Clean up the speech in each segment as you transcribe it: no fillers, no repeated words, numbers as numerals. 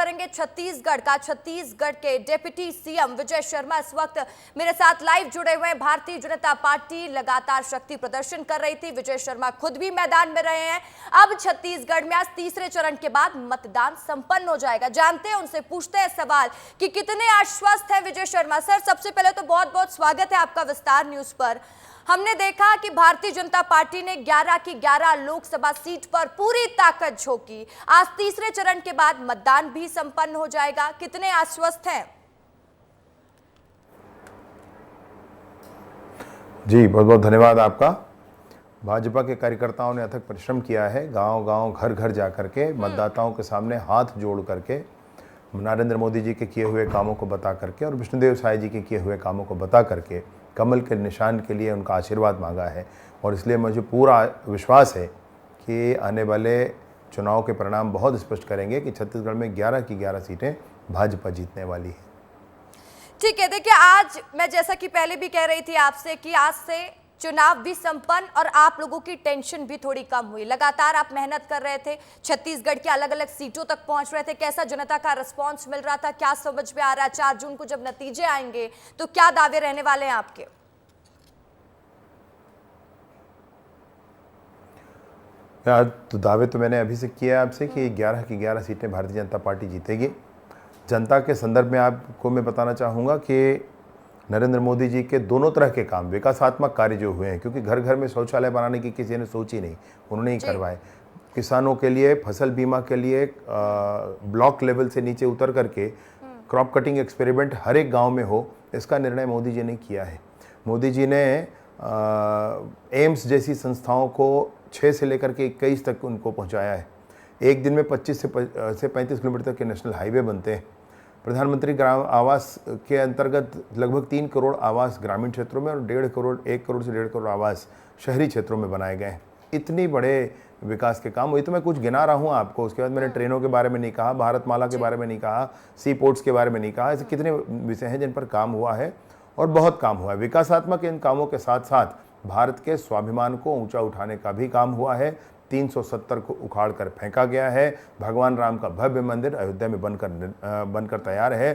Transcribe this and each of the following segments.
करेंगे छत्तीसगढ़ का। छत्तीसगढ़ के डिप्टी सीएम विजय शर्मा इस वक्त मेरे साथ लाइव जुड़े हुए हैं। भारतीय जनता पार्टी लगातार शक्ति प्रदर्शन कर रही थी, विजय शर्मा खुद भी मैदान में रहे हैं। अब छत्तीसगढ़ में आज तीसरे चरण के बाद मतदान संपन्न हो जाएगा। जानते हैं, उनसे पूछते हैं सवाल कि कितने आश्वस्त हैं विजय शर्मा। सर, सबसे पहले तो बहुत बहुत स्वागत है आपका विस्तार न्यूज पर। हमने देखा कि भारतीय जनता पार्टी ने 11 की 11 लोकसभा सीट पर पूरी ताकत झोंकी। आज तीसरे चरण के बाद मतदान भी संपन्न हो जाएगा, कितने आश्वस्त हैं? जी, बहुत बहुत धन्यवाद आपका। भाजपा के कार्यकर्ताओं ने अथक परिश्रम किया है, गांव-गांव, घर-घर जा करके मतदाताओं के सामने हाथ जोड़ करके नरेंद्र मोदी जी के किए हुए कामों को बता करके और विष्णुदेव साय जी के किए हुए कामों को बता करके कमल के निशान के लिए उनका आशीर्वाद मांगा है। और इसलिए मुझे पूरा विश्वास है कि आने वाले चुनाव के परिणाम बहुत स्पष्ट करेंगे कि छत्तीसगढ़ में 11 की 11 सीटें भाजपा जीतने वाली है। ठीक है, देखिए आज मैं जैसा कि पहले भी कह रही थी आपसे कि आज से चुनाव भी संपन्न और आप लोगों की टेंशन भी थोड़ी कम हुई। लगातार आप मेहनत कर रहे थे, छत्तीसगढ़ के अलग अलग सीटों तक पहुंच रहे थे। कैसा जनता का रिस्पांस मिल रहा था, क्या समझ में आ रहा है? 4 जून को जब नतीजे आएंगे तो क्या दावे रहने वाले हैं आपके? तो दावे तो मैंने अभी से किया आपसे कि 11 की 11 सीटें भारतीय जनता पार्टी जीतेगी। जनता के संदर्भ में आपको मैं बताना चाहूँगा कि नरेंद्र मोदी जी के दोनों तरह के काम, विकासात्मक कार्य जो हुए हैं, क्योंकि घर घर में शौचालय बनाने की किसी ने सोची नहीं, उन्होंने ही करवाए। किसानों के लिए फसल बीमा के लिए ब्लॉक लेवल से नीचे उतर करके क्रॉप कटिंग एक्सपेरिमेंट हर एक गांव में हो, इसका निर्णय मोदी जी ने किया है। मोदी जी ने एम्स जैसी संस्थाओं को 6 से लेकर के 21 तक उनको पहुंचाया है। एक दिन में 25 से 35 किलोमीटर तक के नेशनल हाईवे बनते हैं। प्रधानमंत्री ग्राम आवास के अंतर्गत लगभग 3 करोड़ आवास ग्रामीण क्षेत्रों में और 1 करोड़ से 1.5 करोड़ आवास शहरी क्षेत्रों में बनाए गए हैं। इतनी बड़े विकास के काम हुए, तो मैं कुछ गिना रहा हूँ आपको। उसके बाद मैंने ट्रेनों के बारे में नहीं कहा, भारतमाला के बारे में नहीं कहा, सी पोर्ट्स के बारे में नहीं कहा। ऐसे कितने विषय हैं जिन पर काम हुआ है और बहुत काम हुआ है। विकासात्मक इन कामों के साथ साथ भारत के स्वाभिमान को ऊंचा उठाने का भी काम हुआ है। 370 को उखाड़ कर फेंका गया है। भगवान राम का भव्य मंदिर अयोध्या में बनकर तैयार है।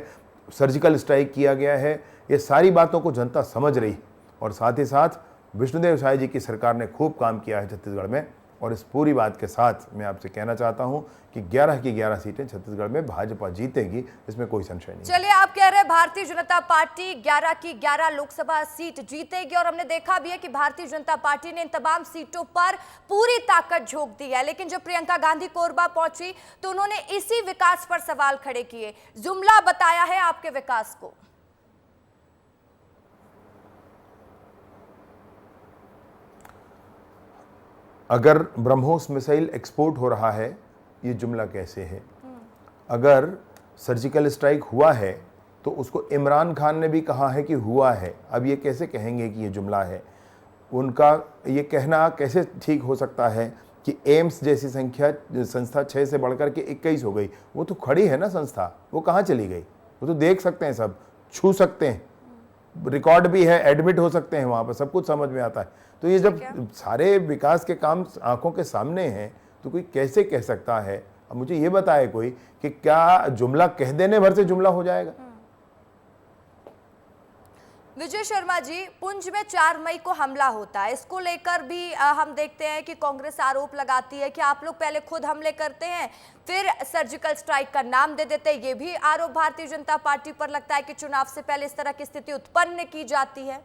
सर्जिकल स्ट्राइक किया गया है। ये सारी बातों को जनता समझ रही और साथ ही साथ विष्णुदेव साय जी की सरकार ने खूब काम किया है छत्तीसगढ़ में। और इस पूरी बात के साथ मैं आपसे कहना चाहता हूं कि 11 की 11 सीटें छत्तीसगढ़ में भाजपा जीतेगी, इसमें कोई संशय नहीं। चलिए, आप कह रहे हैं भारतीय जनता पार्टी 11 की 11 लोकसभा सीट जीतेगी और हमने देखा भी है कि भारतीय जनता पार्टी ने इन तमाम सीटों पर पूरी ताकत झोंक दी है। लेकिन जब प्रियंका गांधी कोरबा पहुंची तो उन्होंने इसी विकास पर सवाल खड़े किए। जुमला बताया है आपके विकास को। अगर ब्रह्मोस मिसाइल एक्सपोर्ट हो रहा है, ये जुमला कैसे है? अगर सर्जिकल स्ट्राइक हुआ है तो उसको इमरान खान ने भी कहा है कि हुआ है, अब ये कैसे कहेंगे कि ये जुमला है? उनका ये कहना कैसे ठीक हो सकता है कि एम्स जैसी संस्था 6 से बढ़कर के 21 हो गई? वो तो खड़ी है ना संस्था, वो कहाँ चली गई? वो तो देख सकते हैं, सब छू सकते हैं, रिकॉर्ड भी है, एडमिट हो सकते हैं वहाँ पर, सब कुछ समझ में आता है। तो ये जब सारे विकास के काम आंखों के सामने हैं तो कोई कैसे कह सकता है? अब मुझे ये बताए कोई कि क्या जुमला कह देने भर से जुमला हो जाएगा? विजय शर्मा जी, पुंछ में 4 मई को हमला होता है, इसको लेकर भी हम देखते हैं कि कांग्रेस आरोप लगाती है कि आप लोग पहले खुद हमले करते हैं फिर सर्जिकल स्ट्राइक का नाम दे देते हैं। ये भी आरोप भारतीय जनता पार्टी पर लगता है कि चुनाव से पहले इस तरह की स्थिति उत्पन्न की जाती है।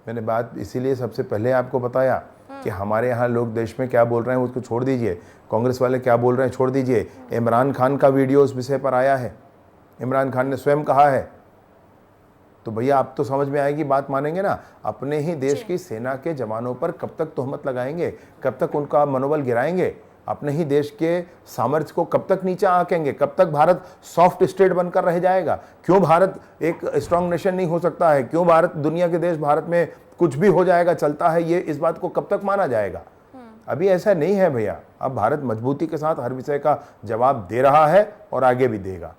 मैंने बात इसीलिए सबसे पहले आपको बताया कि हमारे यहाँ लोग देश में क्या बोल रहे हैं उसको छोड़ दीजिए, कांग्रेस वाले क्या बोल रहे हैं छोड़ दीजिए। इमरान खान का वीडियो उस विषय पर आया है, इमरान खान ने स्वयं कहा है। तो भैया आप तो समझ में आएगी, बात मानेंगे ना? अपने ही देश की सेना के जवानों पर कब तक तोहमत लगाएंगे, कब तक उनका मनोबल गिराएंगे? अपने ही देश के सामर्थ्य को कब तक नीचे आंकेंगे? कब तक भारत सॉफ्ट स्टेट बनकर रह जाएगा? क्यों भारत एक स्ट्रांग नेशन नहीं हो सकता है? क्यों भारत, दुनिया के देश भारत में कुछ भी हो जाएगा चलता है, ये इस बात को कब तक माना जाएगा? अभी ऐसा नहीं है भैया। अब भारत मजबूती के साथ हर विषय का जवाब दे रहा है और आगे भी देगा।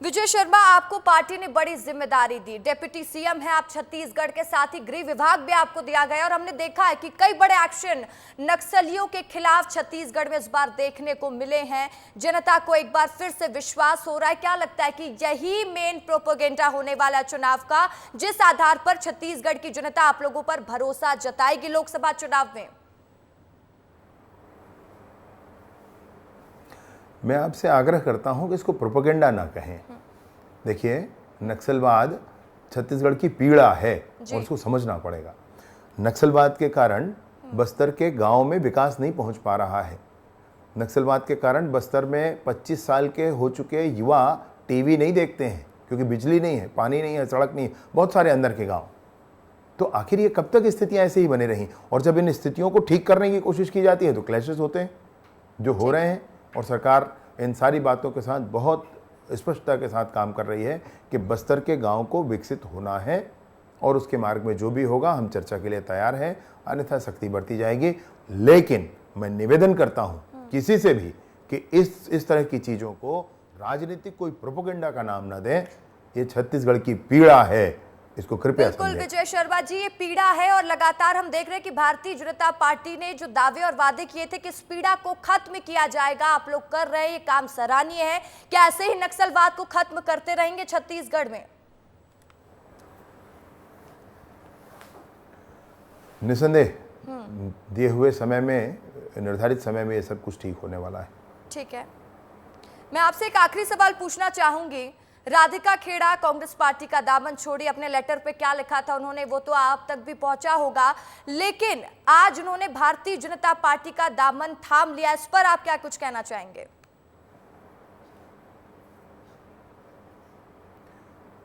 विजय शर्मा, आपको पार्टी ने बड़ी जिम्मेदारी दी, डिप्टी सीएम है आप छत्तीसगढ़ के, साथ ही गृह विभाग भी आपको दिया गया और हमने देखा है कि कई बड़े एक्शन नक्सलियों के खिलाफ छत्तीसगढ़ में इस बार देखने को मिले हैं। जनता को एक बार फिर से विश्वास हो रहा है, क्या लगता है कि यही मेन प्रोपेगेंडा होने वाला चुनाव का, जिस आधार पर छत्तीसगढ़ की जनता आप लोगों पर भरोसा जताएगी लोकसभा चुनाव में? मैं आपसे आग्रह करता हूं कि इसको प्रोपेगेंडा ना कहें। देखिए, नक्सलवाद छत्तीसगढ़ की पीड़ा है और उसको समझना पड़ेगा। नक्सलवाद के कारण बस्तर के गांव में विकास नहीं पहुंच पा रहा है। नक्सलवाद के कारण बस्तर में 25 साल के हो चुके युवा टीवी नहीं देखते हैं क्योंकि बिजली नहीं है, पानी नहीं है, सड़क नहीं है, बहुत सारे अंदर के गांव। तो आखिर ये कब तक स्थितियां ऐसे ही बनी रही? और जब इन स्थितियों को ठीक करने की कोशिश की जाती है तो क्लैशेस होते हैं जो हो रहे हैं। और सरकार इन सारी बातों के साथ बहुत स्पष्टता के साथ काम कर रही है कि बस्तर के गांव को विकसित होना है और उसके मार्ग में जो भी होगा हम चर्चा के लिए तैयार हैं, अन्यथा सख्ती बढ़ती जाएगी। लेकिन मैं निवेदन करता हूं किसी से भी कि इस तरह की चीज़ों को राजनीतिक कोई प्रोपेगेंडा का नाम ना दें। ये छत्तीसगढ़ की पीड़ा है, इसको कृपया बिल्कुल समझें। विजय शर्मा जी, ये पीड़ा है और लगातार हम देख रहे हैं कि भारतीय जनता पार्टी ने जो दावे और वादे किए थे कि इस पीड़ा को खत्म किया जाएगा, आप लोग कर रहे हैं, ये काम सराहनीय है। क्या ऐसे ही नक्सलवाद को खत्म करते रहेंगे छत्तीसगढ़ में? निसंदेह दिए हुए समय में, निर्धारित समय में ये सब कुछ ठीक होने वाला है। ठीक है, मैं आपसे एक आखिरी सवाल पूछना चाहूंगी। राधिका खेड़ा कांग्रेस पार्टी का दामन छोड़ी, अपने लेटर पे क्या लिखा था उन्होंने वो तो आप तक भी पहुंचा होगा, लेकिन आज उन्होंने भारतीय जनता पार्टी का दामन थाम लिया, इस पर आप क्या कुछ कहना चाहेंगे?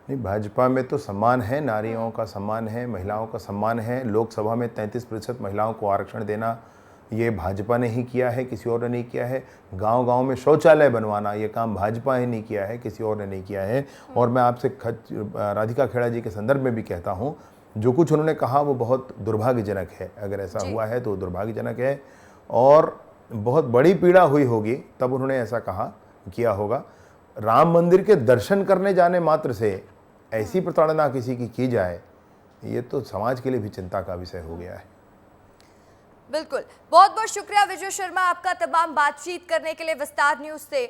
नहीं, भाजपा में तो सम्मान है, नारियों का सम्मान है, महिलाओं का सम्मान है। लोकसभा में 33% महिलाओं को आरक्षण देना ये भाजपा ने ही किया है, किसी और ने नहीं किया है। गांव-गांव में शौचालय बनवाना ये काम भाजपा ने नहीं किया है, किसी और ने नहीं किया है। और मैं आपसे राधिका खेड़ा जी के संदर्भ में भी कहता हूं, जो कुछ उन्होंने कहा वो बहुत दुर्भाग्यजनक है। अगर ऐसा हुआ है तो दुर्भाग्यजनक है और बहुत बड़ी पीड़ा हुई होगी तब उन्होंने ऐसा कहा किया होगा। राम मंदिर के दर्शन करने जाने मात्र से ऐसी प्रताड़ना किसी की जाए, ये तो समाज के लिए भी चिंता का विषय हो गया है। बिल्कुल, बहुत बहुत शुक्रिया विजय शर्मा आपका तमाम बातचीत करने के लिए विस्तार न्यूज से।